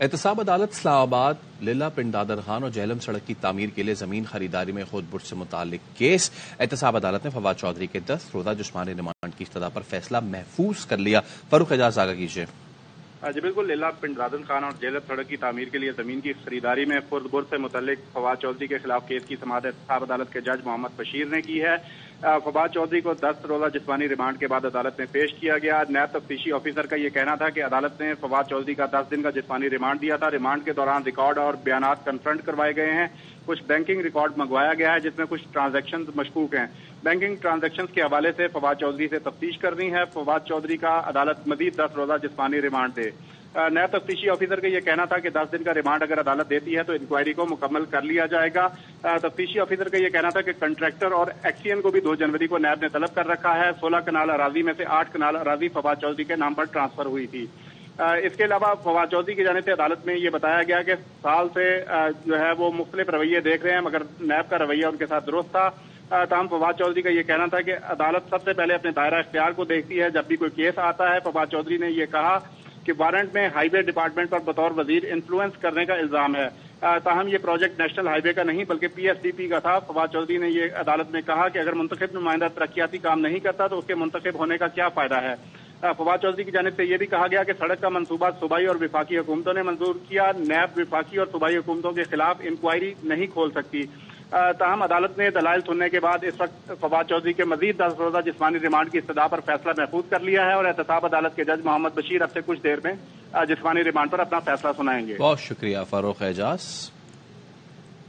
احتساب عدالت اسلام آباد للہ پنڈ دادر خان اور جہلم سڑک کی تعمیر کے لیے زمین خریداری میں خود برد سے متعلق کیس احتساب عدالت نے فواد چودھری کے 10 روزہ جسمانی ریمانڈ کی استدعا پر فیصلہ محفوظ کر لیا۔ فاروق اعجاز آگاہ کیجیے۔ جی بالکل، للہ پنڈ دادر خان اور جہلم سڑک کی تعمیر کے لیے زمین کی خریداری میں خود برد سے متعلق فواد چودھری کے خلاف کیس کی سماعت احتساب عدالت کے جج محمد بشیر نے کی ہے۔ فواد چودھری کو 10 روزہ جسمانی ریمانڈ کے بعد عدالت میں پیش کیا گیا۔ نیب تفتیشی آفیسر کا یہ کہنا تھا کہ عدالت نے فواد چودھری کا 10 دن کا جسمانی ریمانڈ دیا تھا۔ ریمانڈ کے دوران ریکارڈ اور بیانات کنفرنٹ کروائے گئے ہیں، کچھ بینکنگ ریکارڈ منگوایا گیا ہے جس میں کچھ ٹرانزیکشنز مشکوک ہیں۔ بینکنگ ٹرانزیکشنز کے حوالے سے فواد چودھری سے تفتیش کرنی ہے۔ فواد چودھری کا عدالت مزید 10 روزہ جسمانی ریمانڈ دے۔ نیب تفتیشی آفیسر کا یہ کہنا تھا کہ 10 دن کا ریمانڈ اگر عدالت دیتی ہے تو انکوائری کو مکمل کر لیا جائے گا۔ تفتیشی آفیسر کا یہ کہنا تھا کہ کنٹریکٹر اور ایکسین کو بھی 2 جنوری کو نیب نے طلب کر رکھا ہے۔ 16 کنال اراضی میں سے 8 کنال اراضی فواد چودھری کے نام پر ٹرانسفر ہوئی تھی۔ اس کے علاوہ فواد چودھری کی جانب سے عدالت میں یہ بتایا گیا کہ سال سے جو ہے وہ مختلف رویے دیکھ رہے ہیں، مگر نیب کا رویہ ان کے ساتھ درست تھا۔ تاہم فواد چودھری کا یہ کہنا تھا کہ عدالت سب سے پہلے اپنے دائرہ اختیار کو دیکھتی ہے۔ جب بھی کوئی کیس آتا ہے، فواد چودھری نے یہ کہا کہ وارنٹ میں ہائی وے ڈپارٹمنٹ پر بطور وزیر انفلوئنس کرنے کا الزام ہے۔ تاہم یہ پروجیکٹ نیشنل ہائی وے کا نہیں بلکہ پی ایس ڈی پی کا تھا۔ فواد چودھری نے یہ عدالت میں کہا کہ اگر منتخب نمائندہ ترقیاتی کام نہیں کرتا تو اس کے منتخب ہونے کا کیا فائدہ ہے۔ فواد چودھری کی جانب سے یہ بھی کہا گیا کہ سڑک کا منصوبہ صوبائی اور وفاقی حکومتوں نے منظور کیا، نیب وفاقی اور صوبائی حکومتوں کے خلاف انکوائری نہیں کھول سکتی۔ تاہم عدالت نے دلائل سننے کے بعد اس وقت فواد چودھری کے مزید 10 روزہ جسمانی ریمانڈ کی استدعا پر فیصلہ محفوظ کر لیا ہے اور احتساب عدالت کے جج محمد بشیر اب سے کچھ دیر میں جسمانی ریمانڈ پر اپنا فیصلہ سنائیں گے۔ بہت شکریہ فاروق اعجاز۔